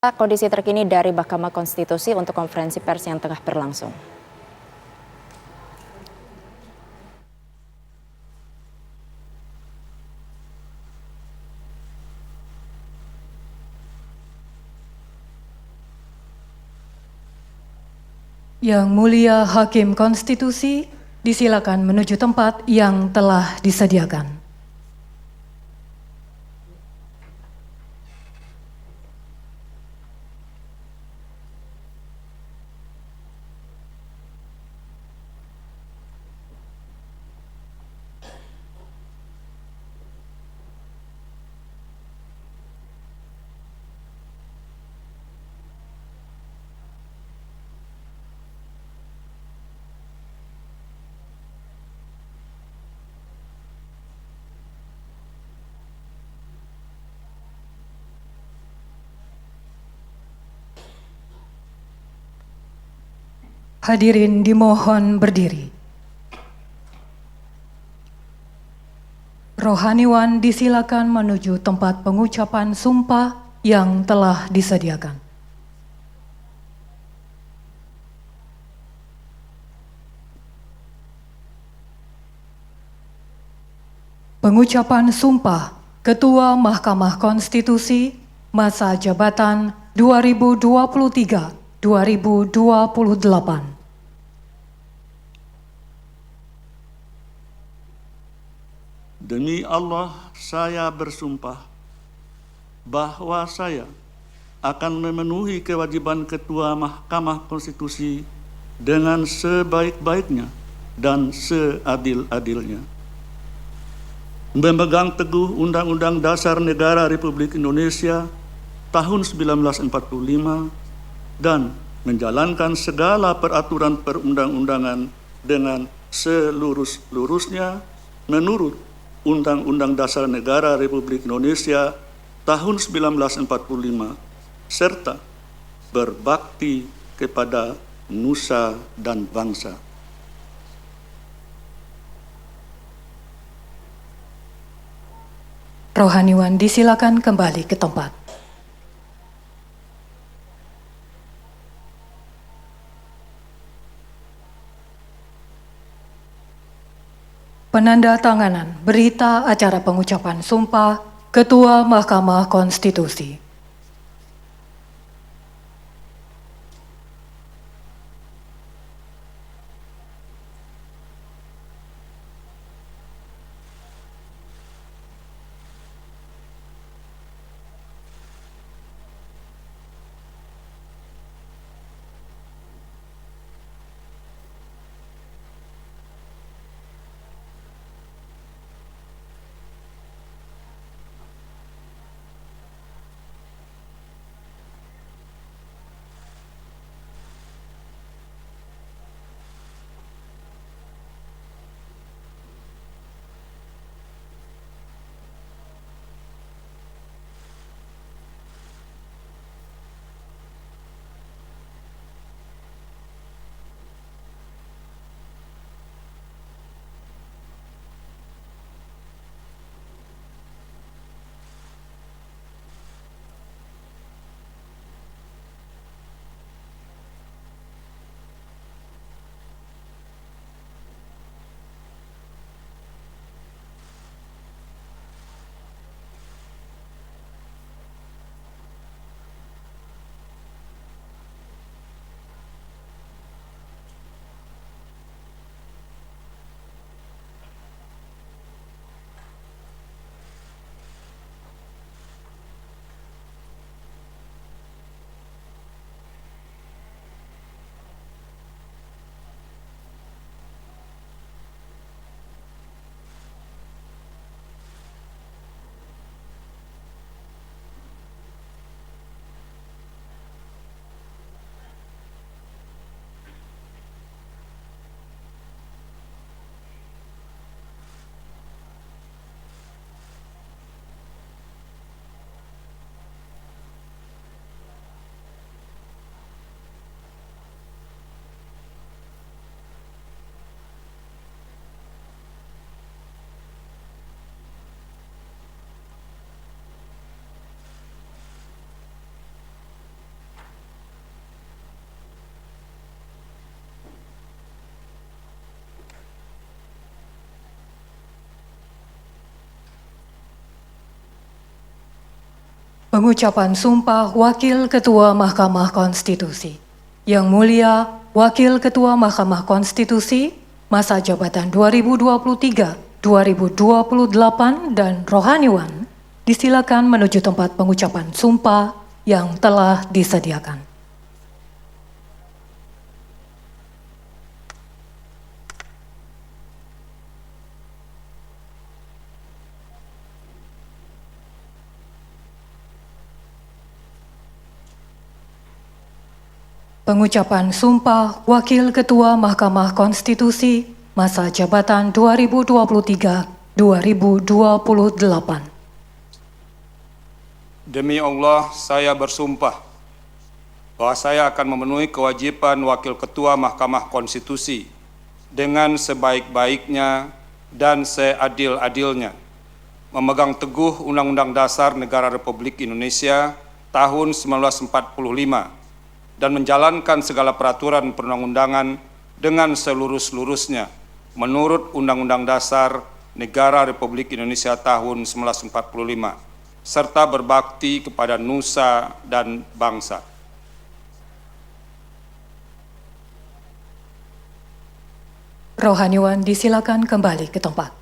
Kondisi terkini dari Mahkamah Konstitusi untuk konferensi pers yang tengah berlangsung. Yang Mulia Hakim Konstitusi, disilakan menuju tempat yang telah disediakan. Hadirin dimohon berdiri. Rohaniwan disilakan menuju tempat pengucapan sumpah yang telah disediakan. Pengucapan sumpah Ketua Mahkamah Konstitusi masa jabatan 2023-2028. Demi Allah, saya bersumpah bahwa saya akan memenuhi kewajiban Ketua Mahkamah Konstitusi dengan sebaik-baiknya dan seadil-adilnya. Memegang teguh Undang-Undang Dasar Negara Republik Indonesia tahun 1945 dan menjalankan segala peraturan perundang-undangan dengan selurus-lurusnya menurut Undang-Undang Dasar Negara Republik Indonesia tahun 1945 serta berbakti kepada nusa dan bangsa. Rohaniwan disilakan kembali ke tempat. Penandatanganan berita acara pengucapan sumpah Ketua Mahkamah Konstitusi. Pengucapan sumpah Wakil Ketua Mahkamah Konstitusi. Yang Mulia Wakil Ketua Mahkamah Konstitusi, masa jabatan 2023-2028 dan rohaniwan, disilakan menuju tempat pengucapan sumpah yang telah disediakan. Pengucapan sumpah Wakil Ketua Mahkamah Konstitusi, masa jabatan 2023-2028. Demi Allah, saya bersumpah bahwa saya akan memenuhi kewajiban Wakil Ketua Mahkamah Konstitusi dengan sebaik-baiknya dan seadil-adilnya, memegang teguh Undang-Undang Dasar Negara Republik Indonesia tahun 1945 dan menjalankan segala peraturan perundang-undangan dengan seluruh-seluruhnya menurut Undang-Undang Dasar Negara Republik Indonesia tahun 1945, serta berbakti kepada nusa dan bangsa. Rohaniwan disilakan kembali ke tempat.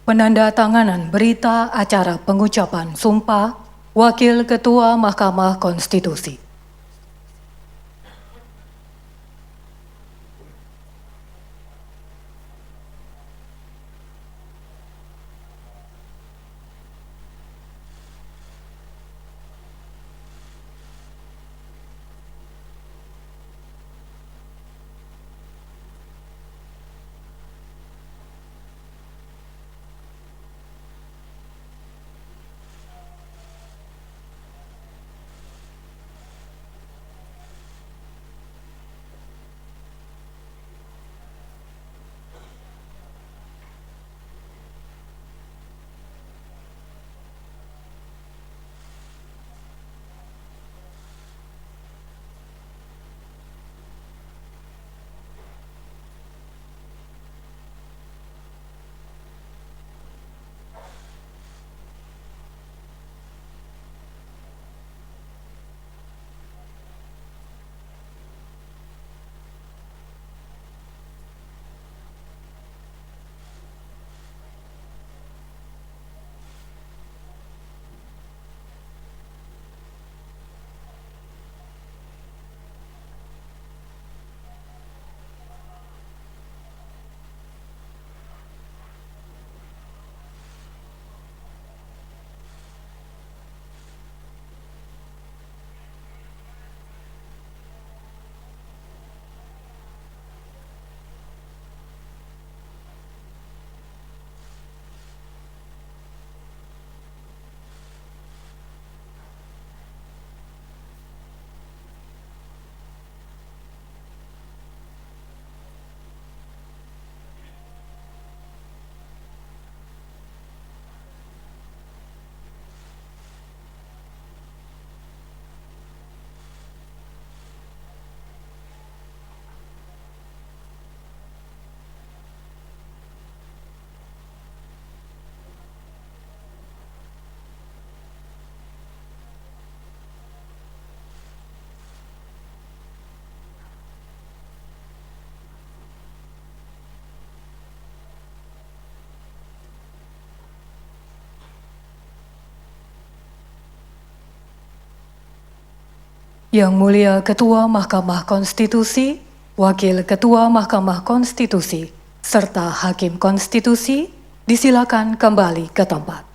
Penandatanganan berita acara pengucapan sumpah Wakil Ketua Mahkamah Konstitusi. Yang Mulia Ketua Mahkamah Konstitusi, Wakil Ketua Mahkamah Konstitusi, serta Hakim Konstitusi, disilakan kembali ke tempat.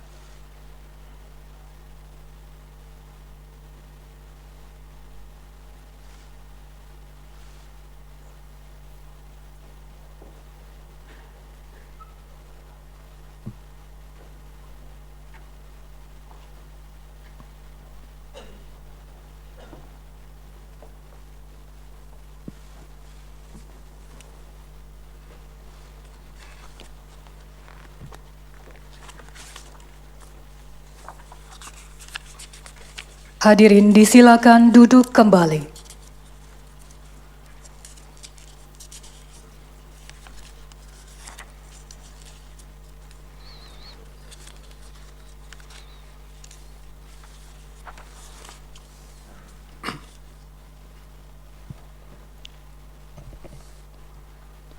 Hadirin disilakan duduk kembali.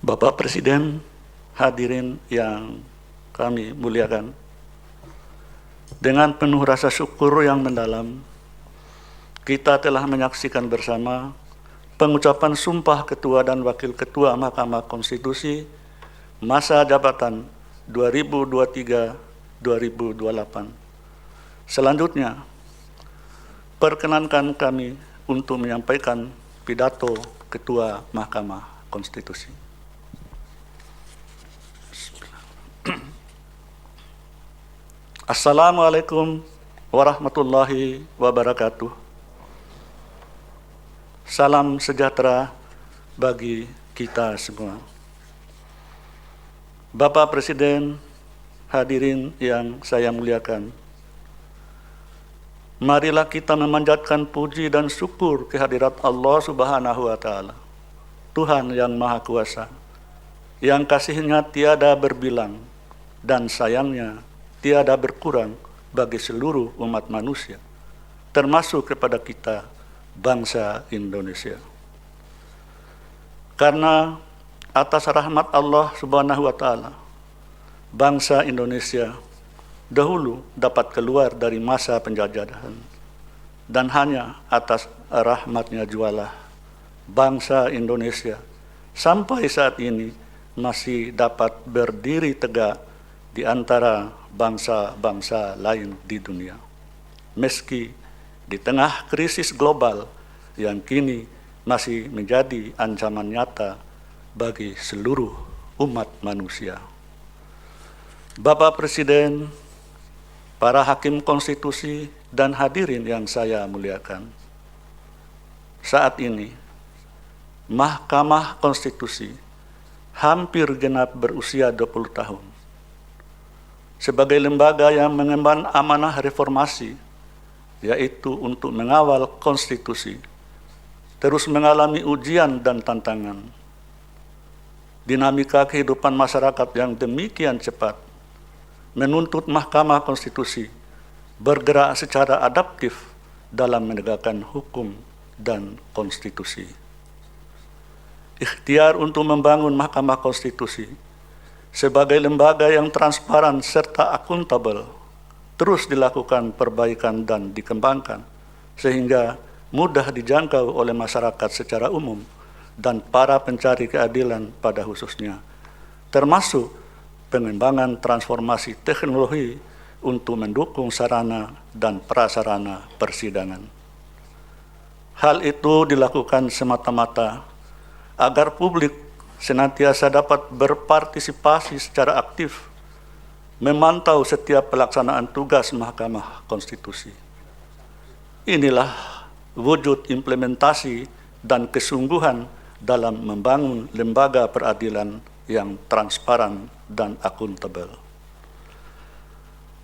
Bapak Presiden, hadirin yang kami muliakan, dengan penuh rasa syukur yang mendalam, kita telah menyaksikan bersama pengucapan sumpah Ketua dan Wakil Ketua Mahkamah Konstitusi masa jabatan 2023-2028. Selanjutnya, perkenankan kami untuk menyampaikan pidato Ketua Mahkamah Konstitusi. Assalamualaikum warahmatullahi wabarakatuh. Salam sejahtera bagi kita semua. Bapak Presiden, hadirin yang saya muliakan, marilah kita memanjatkan puji dan syukur kehadirat Allah Subhanahu wa Ta'ala, Tuhan yang Maha Kuasa, yang kasih-Nya tiada berbilang dan sayangnya tiada berkurang bagi seluruh umat manusia, termasuk kepada kita, bangsa Indonesia. Karena atas rahmat Allah Subhanahu wa Ta'ala, bangsa Indonesia dahulu dapat keluar dari masa penjajahan, dan hanya atas rahmat-Nya jualah bangsa Indonesia sampai saat ini masih dapat berdiri tegak di antara bangsa-bangsa lain di dunia, meski di tengah krisis global yang kini masih menjadi ancaman nyata bagi seluruh umat manusia. Bapak Presiden, para hakim konstitusi, dan hadirin yang saya muliakan, saat ini Mahkamah Konstitusi hampir genap berusia 20 tahun. Sebagai lembaga yang mengemban amanah reformasi, yaitu untuk mengawal konstitusi, terus mengalami ujian dan tantangan. Dinamika kehidupan masyarakat yang demikian cepat menuntut Mahkamah Konstitusi bergerak secara adaptif dalam menegakkan hukum dan konstitusi. Ikhtiar untuk membangun Mahkamah Konstitusi sebagai lembaga yang transparan serta akuntabel terus dilakukan perbaikan dan dikembangkan sehingga mudah dijangkau oleh masyarakat secara umum dan para pencari keadilan pada khususnya, termasuk pengembangan transformasi teknologi untuk mendukung sarana dan prasarana persidangan. Hal itu dilakukan semata-mata agar publik senantiasa dapat berpartisipasi secara aktif memantau setiap pelaksanaan tugas Mahkamah Konstitusi. Inilah wujud implementasi dan kesungguhan dalam membangun lembaga peradilan yang transparan dan akuntabel.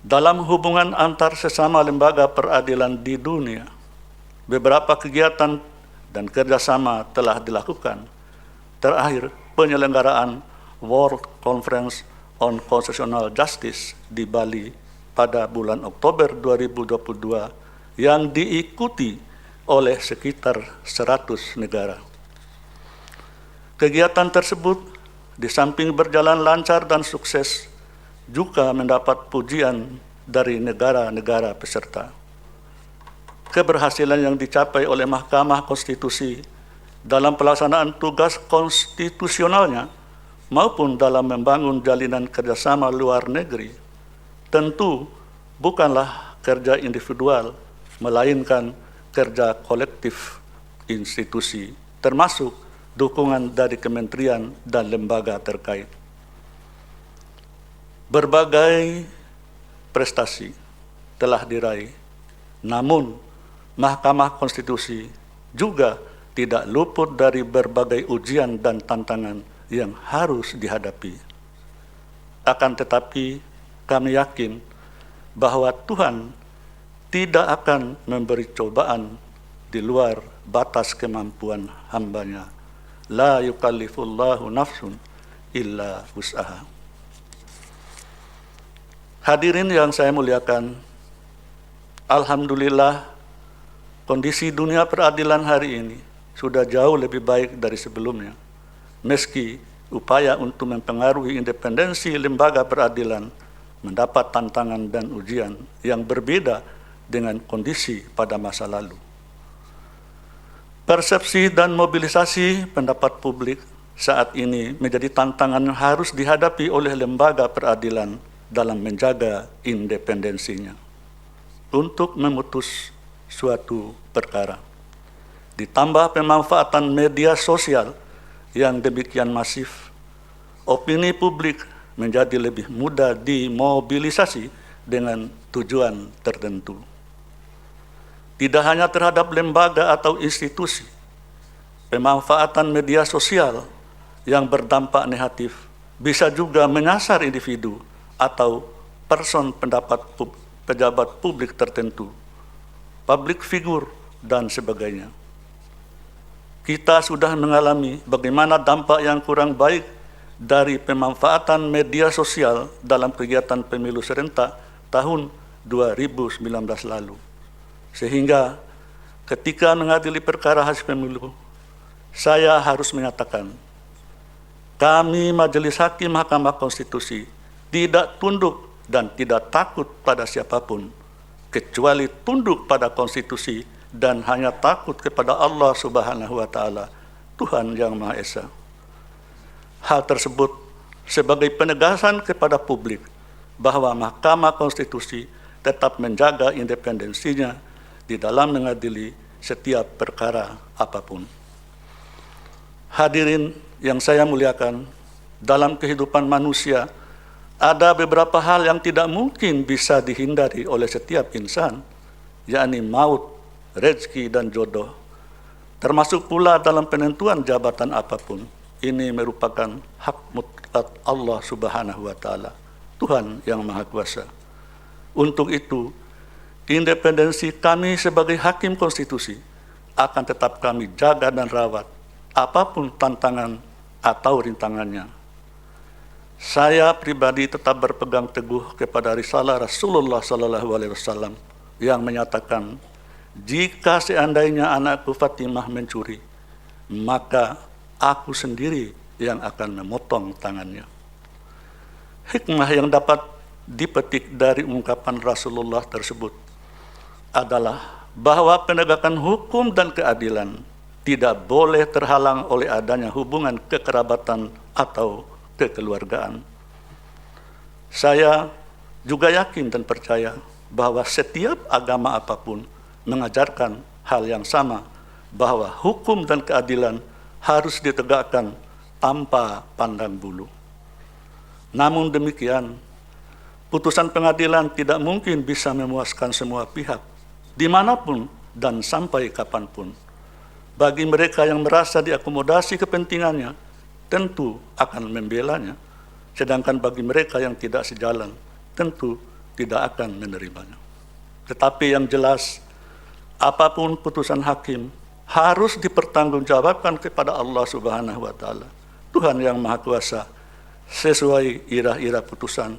Dalam hubungan antar sesama lembaga peradilan di dunia, beberapa kegiatan dan kerjasama telah dilakukan. Terakhir, penyelenggaraan World Conference on Constitutional Justice di Bali pada bulan Oktober 2022 yang diikuti oleh sekitar 100 negara. Kegiatan tersebut di samping berjalan lancar dan sukses juga mendapat pujian dari negara-negara peserta. Keberhasilan yang dicapai oleh Mahkamah Konstitusi dalam pelaksanaan tugas konstitusionalnya maupun dalam membangun jalinan kerjasama luar negeri tentu bukanlah kerja individual, melainkan kerja kolektif institusi, termasuk dukungan dari kementerian dan lembaga terkait. Berbagai prestasi telah diraih, namun Mahkamah Konstitusi juga tidak luput dari berbagai ujian dan tantangan yang harus dihadapi. Akan tetapi, kami yakin bahwa Tuhan tidak akan memberi cobaan di luar batas kemampuan hamba-Nya. La yukallifullahu nafsun illa wus'aha. Hadirin yang saya muliakan, alhamdulillah kondisi dunia peradilan hari ini sudah jauh lebih baik dari sebelumnya, meski upaya untuk mempengaruhi independensi lembaga peradilan mendapat tantangan dan ujian yang berbeda dengan kondisi pada masa lalu. Persepsi dan mobilisasi pendapat publik saat ini menjadi tantangan yang harus dihadapi oleh lembaga peradilan dalam menjaga independensinya untuk memutus suatu perkara. Ditambah pemanfaatan media sosial yang demikian masif, opini publik menjadi lebih mudah dimobilisasi dengan tujuan tertentu. Tidak hanya terhadap lembaga atau institusi, pemanfaatan media sosial yang berdampak negatif bisa juga menyasar individu atau person pejabat publik tertentu, public figure, dan sebagainya. Kita sudah mengalami bagaimana dampak yang kurang baik dari pemanfaatan media sosial dalam kegiatan pemilu serentak tahun 2019 lalu. Sehingga ketika mengadili perkara hasil pemilu, saya harus menyatakan, kami Majelis Hakim Mahkamah Konstitusi tidak tunduk dan tidak takut pada siapapun, kecuali tunduk pada konstitusi dan hanya takut kepada Allah Subhanahu wa Ta'ala, Tuhan Yang Maha Esa. Hal tersebut sebagai penegasan kepada publik bahwa Mahkamah Konstitusi tetap menjaga independensinya di dalam mengadili setiap perkara apapun. Hadirin yang saya muliakan, dalam kehidupan manusia ada beberapa hal yang tidak mungkin bisa dihindari oleh setiap insan, yakni maut, rezeki, dan jodoh. Termasuk pula dalam penentuan jabatan apapun. Ini merupakan hak mutlak Allah Subhanahu wa Ta'ala, Tuhan Yang Maha Kuasa. Untuk itu, independensi kami sebagai hakim konstitusi akan tetap kami jaga dan rawat, apapun tantangan atau rintangannya. Saya pribadi tetap berpegang teguh kepada risalah Rasulullah SAW yang menyatakan, jika seandainya anakku Fatimah mencuri, maka aku sendiri yang akan memotong tangannya. Hikmah yang dapat dipetik dari ungkapan Rasulullah tersebut adalah bahwa penegakan hukum dan keadilan tidak boleh terhalang oleh adanya hubungan kekerabatan atau kekeluargaan. Saya juga yakin dan percaya bahwa setiap agama apapun mengajarkan hal yang sama, bahwa hukum dan keadilan harus ditegakkan tanpa pandang bulu. Namun demikian, putusan pengadilan tidak mungkin bisa memuaskan semua pihak, dimanapun dan sampai kapanpun. Bagi mereka yang merasa diakomodasi kepentingannya, tentu akan membelanya, sedangkan bagi mereka yang tidak sejalan, tentu tidak akan menerimanya. Tetapi yang jelas, apapun putusan hakim harus dipertanggungjawabkan kepada Allah Subhanahu wa Ta'ala, Tuhan Yang Maha Kuasa, sesuai irah-irah putusan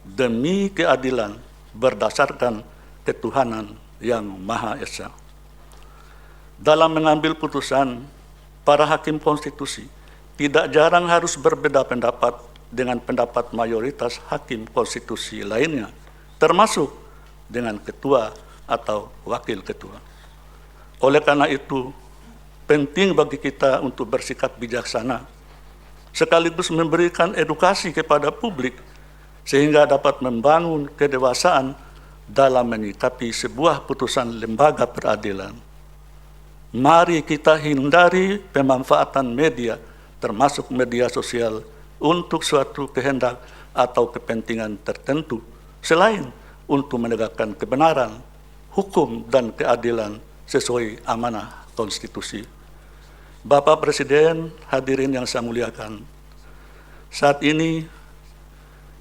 demi keadilan berdasarkan ketuhanan Yang Maha Esa. Dalam mengambil putusan, para hakim konstitusi tidak jarang harus berbeda pendapat dengan pendapat mayoritas hakim konstitusi lainnya, termasuk dengan ketua atau wakil ketua. Oleh karena itu, penting bagi kita untuk bersikap bijaksana, sekaligus memberikan edukasi kepada publik, sehingga dapat membangun kedewasaan dalam menyikapi sebuah putusan lembaga peradilan. Mari kita hindari pemanfaatan media, termasuk media sosial, untuk suatu kehendak atau kepentingan tertentu, selain untuk menegakkan kebenaran, hukum, dan keadilan sesuai amanah konstitusi. Bapak Presiden, hadirin yang saya muliakan, saat ini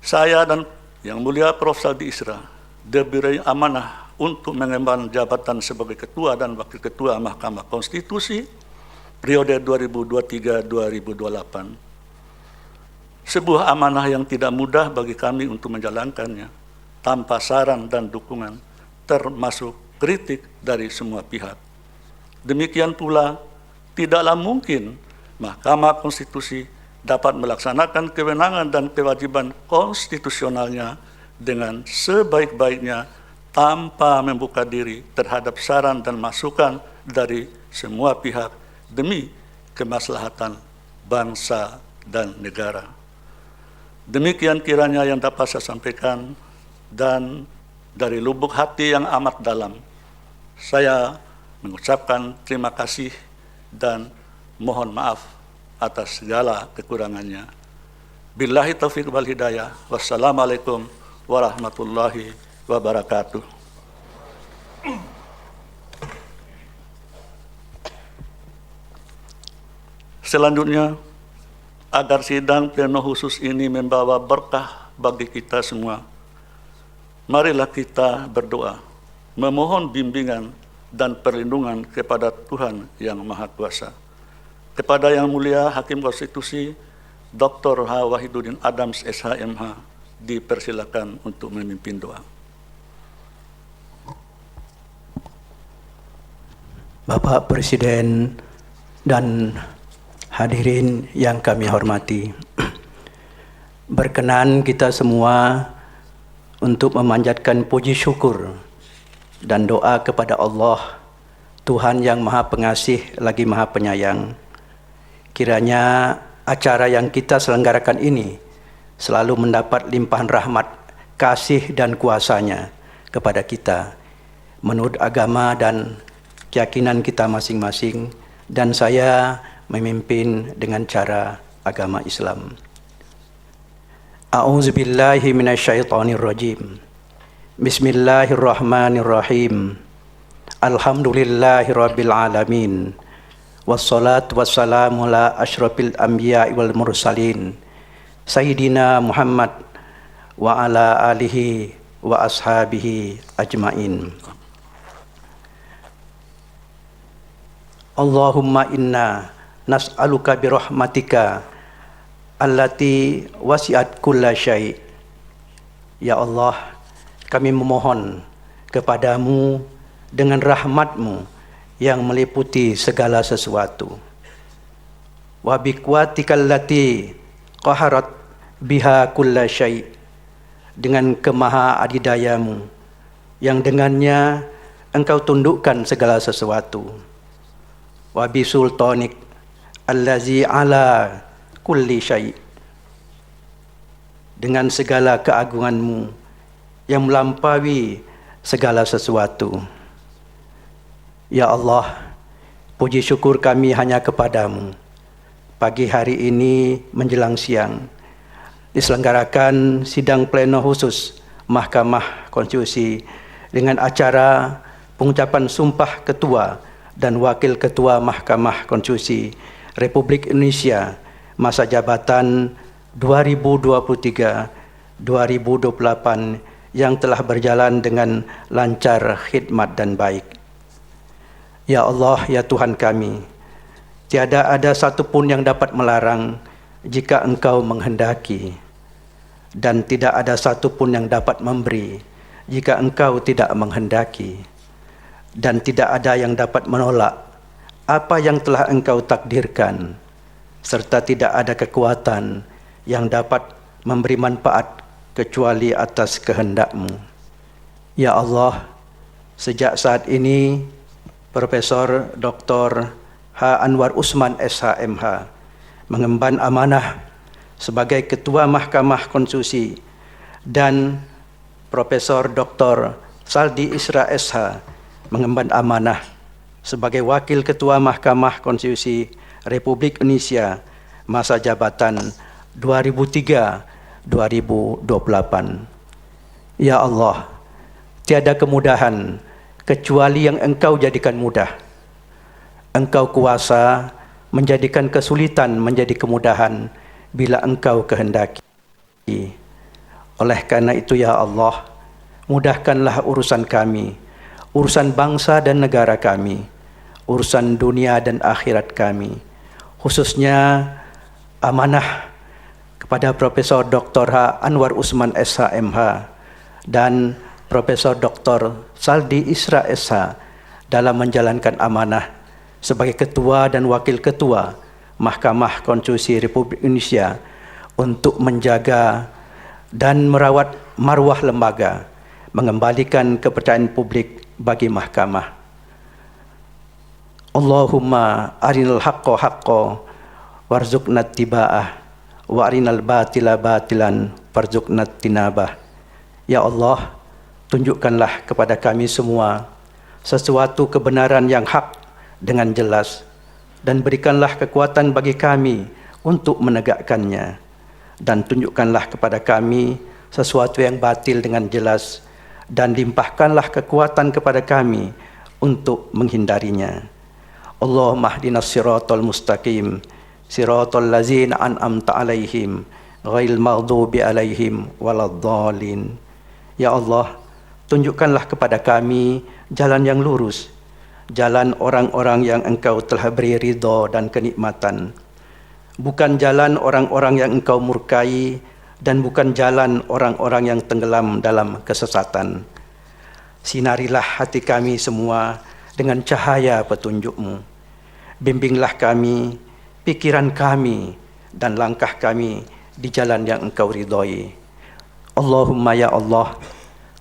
saya dan Yang Mulia Prof. Saldi Isra diberi amanah untuk mengemban jabatan sebagai Ketua dan Wakil Ketua Mahkamah Konstitusi periode 2023-2028. Sebuah amanah yang tidak mudah bagi kami untuk menjalankannya tanpa saran dan dukungan, termasuk kritik dari semua pihak. Demikian pula, tidaklah mungkin Mahkamah Konstitusi dapat melaksanakan kewenangan dan kewajiban konstitusionalnya dengan sebaik-baiknya tanpa membuka diri terhadap saran dan masukan dari semua pihak demi kemaslahatan bangsa dan negara. Demikian kiranya yang dapat saya sampaikan, dan dari lubuk hati yang amat dalam, saya mengucapkan terima kasih dan mohon maaf atas segala kekurangannya. Billahi taufiq wal hidayah. Wassalamualaikum warahmatullahi wabarakatuh. Selanjutnya, agar sidang pleno khusus ini membawa berkah bagi kita semua, marilah kita berdoa, memohon bimbingan dan perlindungan kepada Tuhan Yang Maha Kuasa. Kepada Yang Mulia Hakim Konstitusi Dr. H. Wahiduddin Adams SHMH, dipersilakan untuk memimpin doa. Bapak Presiden dan hadirin yang kami hormati, berkenan kita semua untuk memanjatkan puji syukur dan doa kepada Allah, Tuhan yang Maha Pengasih lagi Maha Penyayang. Kiranya acara yang kita selenggarakan ini selalu mendapat limpahan rahmat, kasih dan kuasa-Nya kepada kita menurut agama dan keyakinan kita masing-masing, dan saya memimpin dengan cara agama Islam. A'udzubillahi minasyaitonirrajim. Bismillahirrahmanirrahim. Alhamdulillahirabbil alamin. Wassalatu wassalamu ala asyrafil anbiya'i wal mursalin. Sayyidina Muhammad wa ala alihi wa ashabihi ajmain. Allahumma inna nas'aluka birahmatika allati wasi'at kulla syai'. Ya Allah, kami memohon kepadamu dengan rahmat-Mu yang meliputi segala sesuatu. Wa biquwatika allati qaharat biha kulla syai', dengan kemaha adidayamu yang dengannya Engkau tundukkan segala sesuatu. Wa bisultanik allazi ala kulli syai', dengan segala keagungan-Mu yang melampaui segala sesuatu. Ya Allah, puji syukur kami hanya kepadamu. Pagi hari ini menjelang siang diselenggarakan sidang pleno khusus Mahkamah Konstitusi dengan acara pengucapan sumpah Ketua dan Wakil Ketua Mahkamah Konstitusi Republik Indonesia masa jabatan 2023-2028 yang telah berjalan dengan lancar, khidmat dan baik. Ya Allah, ya Tuhan kami, tiada ada satupun yang dapat melarang jika Engkau menghendaki, dan tidak ada satupun yang dapat memberi jika Engkau tidak menghendaki, dan tidak ada yang dapat menolak apa yang telah Engkau takdirkan, serta tidak ada kekuatan yang dapat memberi manfaat kecuali atas kehendak-Mu. Ya Allah, sejak saat ini Profesor Dr. H. Anwar Usman SHMH mengemban amanah sebagai Ketua Mahkamah Konstitusi, dan Profesor Dr. Saldi Isra SH mengemban amanah sebagai Wakil Ketua Mahkamah Konstitusi Republik Indonesia masa jabatan 2003-2028. Ya Allah, tiada kemudahan kecuali yang Engkau jadikan mudah. Engkau kuasa menjadikan kesulitan menjadi kemudahan bila Engkau kehendaki. Oleh karena itu ya Allah, mudahkanlah urusan kami, urusan bangsa dan negara kami, urusan dunia dan akhirat kami, khususnya amanah kepada Profesor Dr. H. Anwar Usman SHMH dan Profesor Dr. Saldi Isra SH dalam menjalankan amanah sebagai Ketua dan Wakil Ketua Mahkamah Konstitusi Republik Indonesia untuk menjaga dan merawat maruah lembaga, mengembalikan kepercayaan publik bagi mahkamah. Allahumma arinal haqqo haqqo warzuqna tiba'ah wa arinal batila batilan warzuqna tinabah. Ya Allah, tunjukkanlah kepada kami semua sesuatu kebenaran yang hak dengan jelas, dan berikanlah kekuatan bagi kami untuk menegakkannya, dan tunjukkanlah kepada kami sesuatu yang batil dengan jelas, dan limpahkanlah kekuatan kepada kami untuk menghindarinya. Allahumma hdinas siratal mustaqim, siratal ladzina an'amta alaihim, ghairil maghdubi alaihim waladdallin. Ya Allah, tunjukkanlah kepada kami jalan yang lurus, jalan orang-orang yang Engkau telah beri ridha dan kenikmatan, bukan jalan orang-orang yang Engkau murkai, dan bukan jalan orang-orang yang tenggelam dalam kesesatan. Sinarilah hati kami semua dengan cahaya petunjuk-Mu. Bimbinglah kami, pikiran kami, dan langkah kami di jalan yang Engkau ridhoi. Allahumma ya Allah,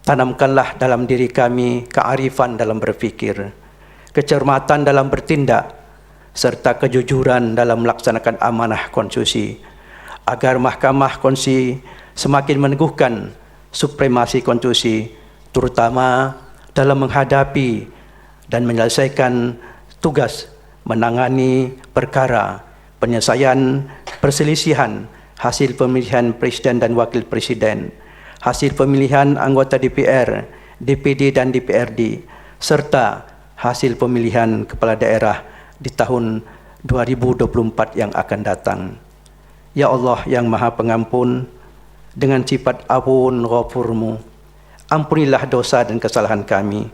tanamkanlah dalam diri kami kearifan dalam berfikir, kecermatan dalam bertindak, serta kejujuran dalam melaksanakan amanah konstitusi, agar Mahkamah Konstitusi semakin meneguhkan supremasi konstitusi, terutama dalam menghadapi dan menyelesaikan tugas menangani perkara penyelesaian perselisihan hasil pemilihan presiden dan wakil presiden, hasil pemilihan anggota DPR, DPD dan DPRD, serta hasil pemilihan kepala daerah di tahun 2024 yang akan datang. Ya Allah yang Maha Pengampun, dengan sifat ampun ghafur-Mu, ampunilah dosa dan kesalahan kami,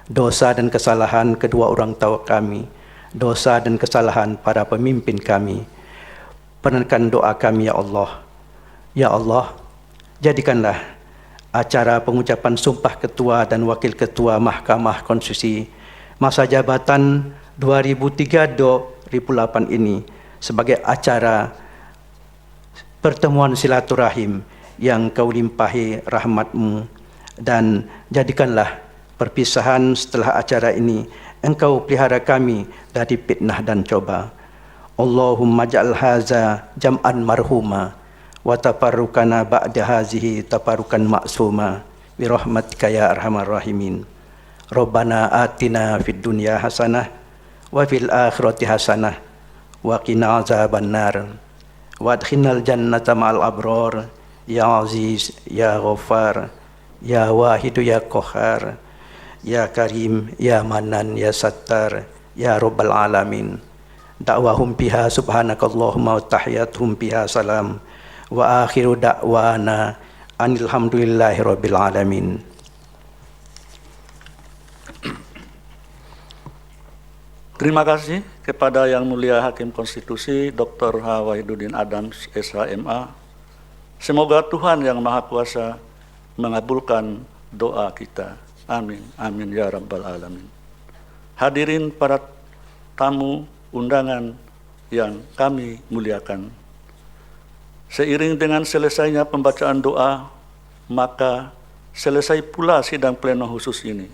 dosa dan kesalahan kedua orang tua kami, dosa dan kesalahan para pemimpin kami. Perkenankan doa kami ya Allah. Ya Allah, jadikanlah acara pengucapan sumpah ketua dan wakil ketua Mahkamah Konstitusi masa jabatan 2003-2008 ini sebagai acara pertemuan silaturahim yang Kau limpahi rahmat-Mu, dan jadikanlah perpisahan setelah acara ini Engkau pelihara kami dari fitnah dan coba. Allahumma ja'al haza jam'an marhuma wa tafarrukana ba'da hazihi tafarrukan maksuma bi rahmatika ya arhamar rahimin. Rabbana atina fid dunya hasanah wa fil akhirati hasanah wa qina azabannar wa adkhilnal jannata ma'al abrar ya aziz ya ghaffar ya wahidu ya qahhar ya karim ya manan ya sattar ya rabbal alamin. Da'wahum biha subhanakallahumma wa tahiyyatuhum biha salam wa akhiru da'wana anilhamdulillahi rabbil alamin. Terima kasih kepada Yang Mulia Hakim Konstitusi Dr. H. Wahiduddin Adams, SHMA. Semoga Tuhan Yang Maha Kuasa mengabulkan doa kita. Amin, amin ya rabbal alamin. Hadirin para tamu undangan yang kami muliakan, seiring dengan selesainya pembacaan doa, maka selesai pula sidang pleno khusus ini.